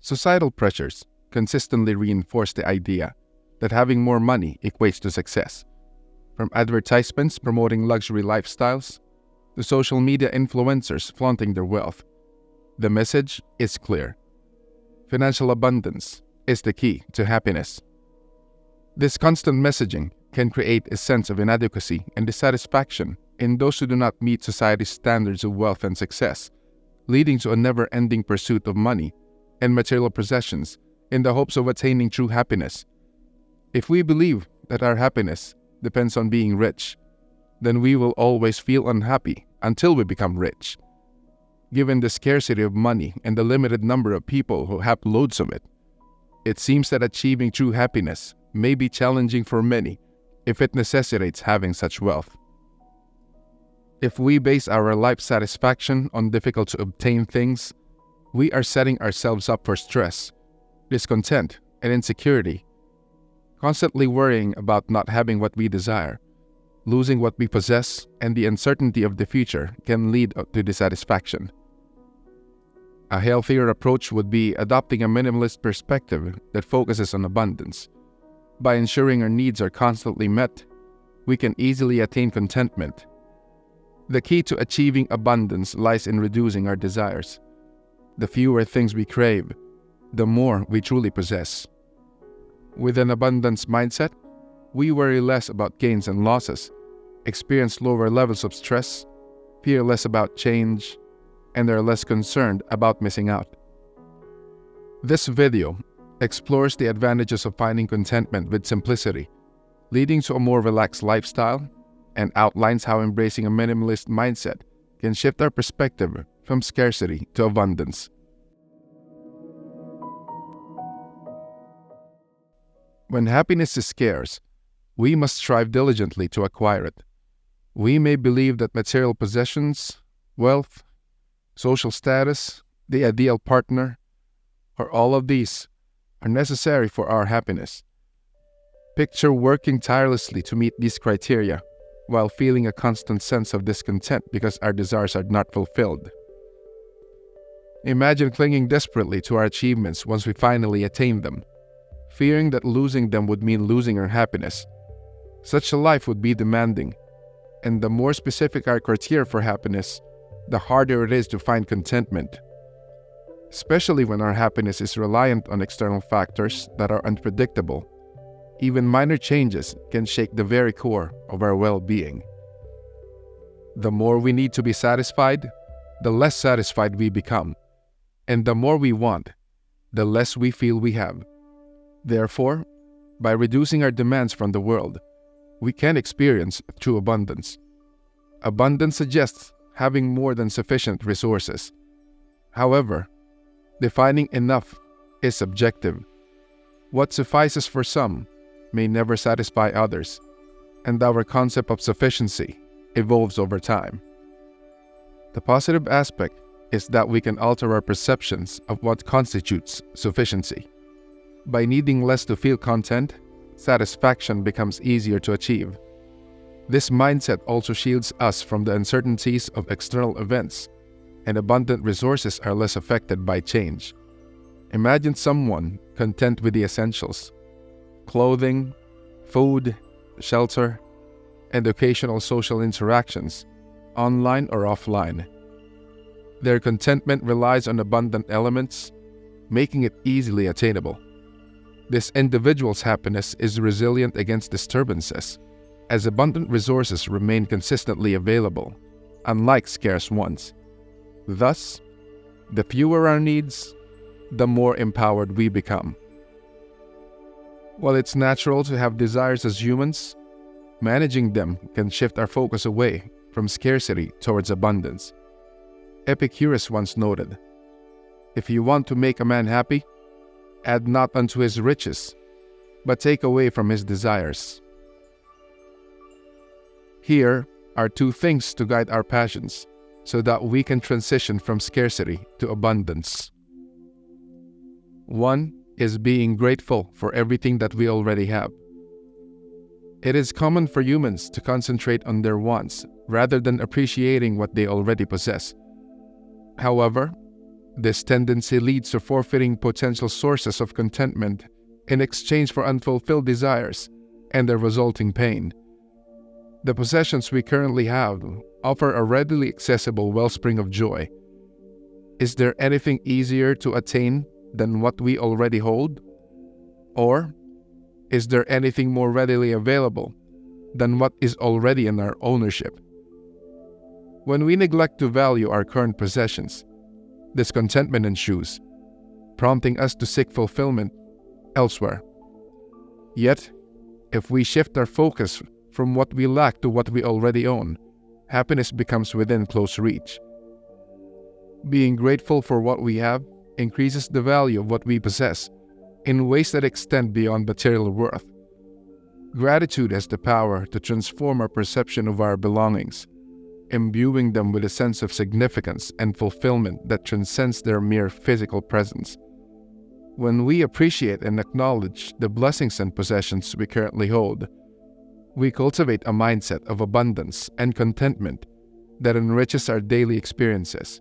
Societal pressures consistently reinforce the idea that having more money equates to success. From advertisements promoting luxury lifestyles to social media influencers flaunting their wealth, the message is clear. Financial abundance is the key to happiness. This constant messaging can create a sense of inadequacy and dissatisfaction in those who do not meet society's standards of wealth and success, leading to a never-ending pursuit of money and material possessions in the hopes of attaining true happiness. If we believe that our happiness depends on being rich, then we will always feel unhappy until we become rich. Given the scarcity of money and the limited number of people who have loads of it seems that achieving true happiness may be challenging for many if it necessitates having such wealth. If we base our life satisfaction on difficult-to-obtain things, we are setting ourselves up for stress, discontent, and insecurity. Constantly worrying about not having what we desire, losing what we possess, and the uncertainty of the future can lead to dissatisfaction. A healthier approach would be adopting a minimalist perspective that focuses on abundance. By ensuring our needs are constantly met, we can easily attain contentment. The key to achieving abundance lies in reducing our desires. The fewer things we crave, the more we truly possess. With an abundance mindset, we worry less about gains and losses, experience lower levels of stress, fear less about change, and are less concerned about missing out. This video explores the advantages of finding contentment with simplicity, leading to a more relaxed lifestyle, and outlines how embracing a minimalist mindset can shift our perspective from scarcity to abundance. When happiness is scarce, we must strive diligently to acquire it. We may believe that material possessions, wealth, social status, the ideal partner, or all of these are necessary for our happiness. Picture working tirelessly to meet these criteria while feeling a constant sense of discontent because our desires are not fulfilled. Imagine clinging desperately to our achievements once we finally attain them, fearing that losing them would mean losing our happiness. Such a life would be demanding, and the more specific our criteria for happiness, the harder it is to find contentment. Especially when our happiness is reliant on external factors that are unpredictable. Even minor changes can shake the very core of our well-being. The more we need to be satisfied, the less satisfied we become. And the more we want, the less we feel we have. Therefore, by reducing our demands from the world, we can experience true abundance. Abundance suggests having more than sufficient resources. However, defining enough is subjective. What suffices for some may never satisfy others, and our concept of sufficiency evolves over time. The positive aspect is that we can alter our perceptions of what constitutes sufficiency. By needing less to feel content, satisfaction becomes easier to achieve. This mindset also shields us from the uncertainties of external events, and abundant resources are less affected by change. Imagine someone content with the essentials: clothing, food, shelter, and occasional social interactions, online or offline. Their contentment relies on abundant elements, making it easily attainable. This individual's happiness is resilient against disturbances, as abundant resources remain consistently available, unlike scarce ones. Thus, the fewer our needs, the more empowered we become. While it's natural to have desires as humans, managing them can shift our focus away from scarcity towards abundance. Epicurus once noted, "If you want to make a man happy, add not unto his riches, but take away from his desires." Here are two things to guide our passions, so that we can transition from scarcity to abundance. One is being grateful for everything that we already have. It is common for humans to concentrate on their wants rather than appreciating what they already possess. However, This tendency leads to forfeiting potential sources of contentment in exchange for unfulfilled desires and the resulting pain. The possessions we currently have offer a readily accessible wellspring of joy. Is there anything easier to attain than what we already hold? Or is there anything more readily available than what is already in our ownership? When we neglect to value our current possessions, discontentment ensues, prompting us to seek fulfillment elsewhere. Yet, if we shift our focus from what we lack to what we already own, happiness becomes within close reach. Being grateful for what we have increases the value of what we possess in ways that extend beyond material worth. Gratitude has the power to transform our perception of our belongings, imbuing them with a sense of significance and fulfillment that transcends their mere physical presence. When we appreciate and acknowledge the blessings and possessions we currently hold, we cultivate a mindset of abundance and contentment that enriches our daily experiences.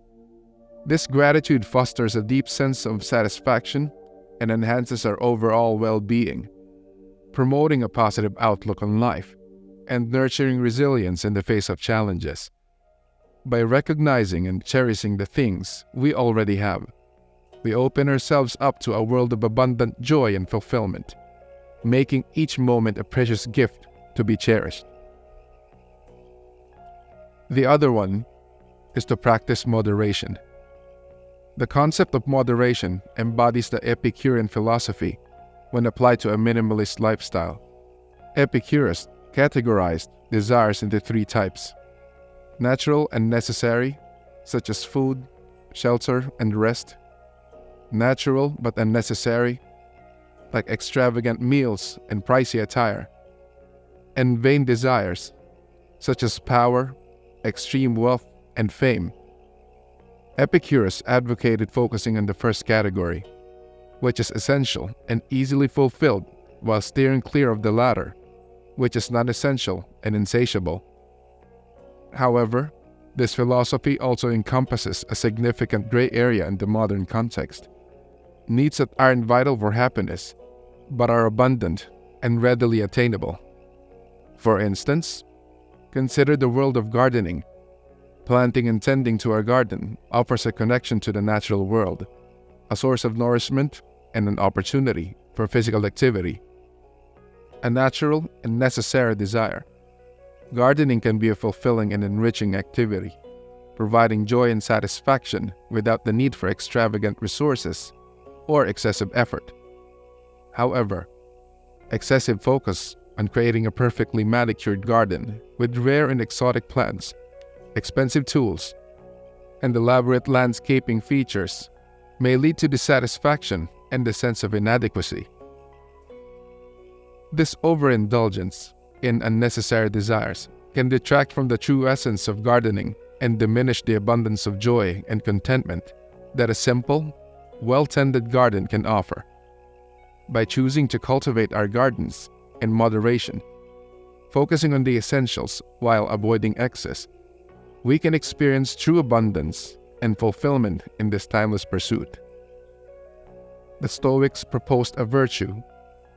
This gratitude fosters a deep sense of satisfaction and enhances our overall well-being, promoting a positive outlook on life and nurturing resilience in the face of challenges. By recognizing and cherishing the things we already have, we open ourselves up to a world of abundant joy and fulfillment, making each moment a precious gift to be cherished. The other one is to practice moderation. The concept of moderation embodies the Epicurean philosophy when applied to a minimalist lifestyle. Epicurus categorized desires into three types: natural and necessary, such as food, shelter, and rest; natural but unnecessary, like extravagant meals and pricey attire; and vain desires, such as power, extreme wealth, and fame. Epicurus advocated focusing on the first category, which is essential and easily fulfilled, while steering clear of the latter, which is non-essential and insatiable. However, this philosophy also encompasses a significant gray area in the modern context: needs that aren't vital for happiness, but are abundant and readily attainable. For instance, consider the world of gardening. Planting and tending to our garden offers a connection to the natural world, a source of nourishment, and an opportunity for physical activity. A natural and necessary desire. Gardening can be a fulfilling and enriching activity, providing joy and satisfaction without the need for extravagant resources or excessive effort. However, excessive focus on creating a perfectly manicured garden with rare and exotic plants, expensive tools, and elaborate landscaping features may lead to dissatisfaction and a sense of inadequacy. This overindulgence in unnecessary desires can detract from the true essence of gardening and diminish the abundance of joy and contentment that a simple, well-tended garden can offer. By choosing to cultivate our gardens in moderation, focusing on the essentials while avoiding excess, we can experience true abundance and fulfillment in this timeless pursuit. The Stoics proposed a virtue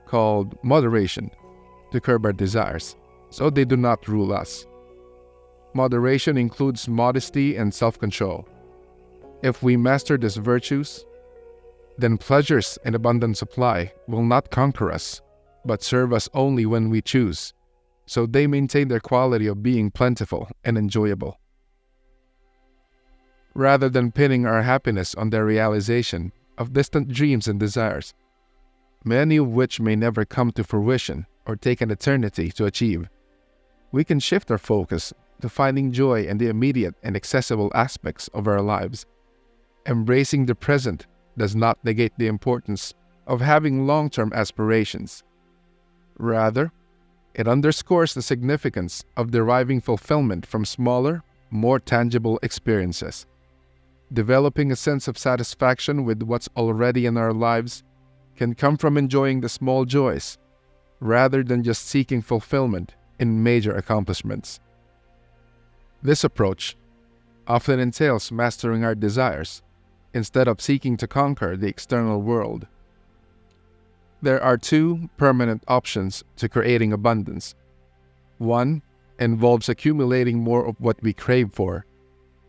called moderation to curb our desires, so they do not rule us. Moderation includes modesty and self-control. If we master these virtues, then pleasures in abundant supply will not conquer us, but serve us only when we choose, so they maintain their quality of being plentiful and enjoyable. Rather than pinning our happiness on the realization of distant dreams and desires, many of which may never come to fruition or take an eternity to achieve, we can shift our focus to finding joy in the immediate and accessible aspects of our lives. Embracing the present does not negate the importance of having long-term aspirations. Rather, it underscores the significance of deriving fulfillment from smaller, more tangible experiences. Developing a sense of satisfaction with what's already in our lives can come from enjoying the small joys, rather than just seeking fulfillment in major accomplishments. This approach often entails mastering our desires instead of seeking to conquer the external world. There are two permanent options to creating abundance. One involves accumulating more of what we crave for,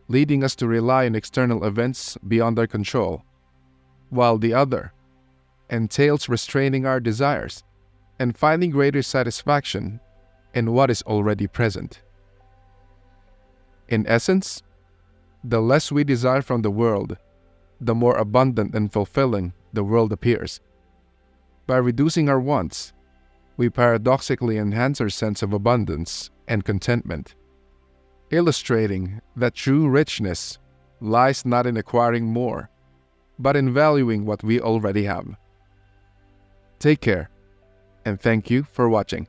leading us to rely on external events beyond our control, while the other entails restraining our desires and finding greater satisfaction in what is already present. In essence, the less we desire from the world, the more abundant and fulfilling the world appears. By reducing our wants, we paradoxically enhance our sense of abundance and contentment, illustrating that true richness lies not in acquiring more, but in valuing what we already have. Take care, and thank you for watching.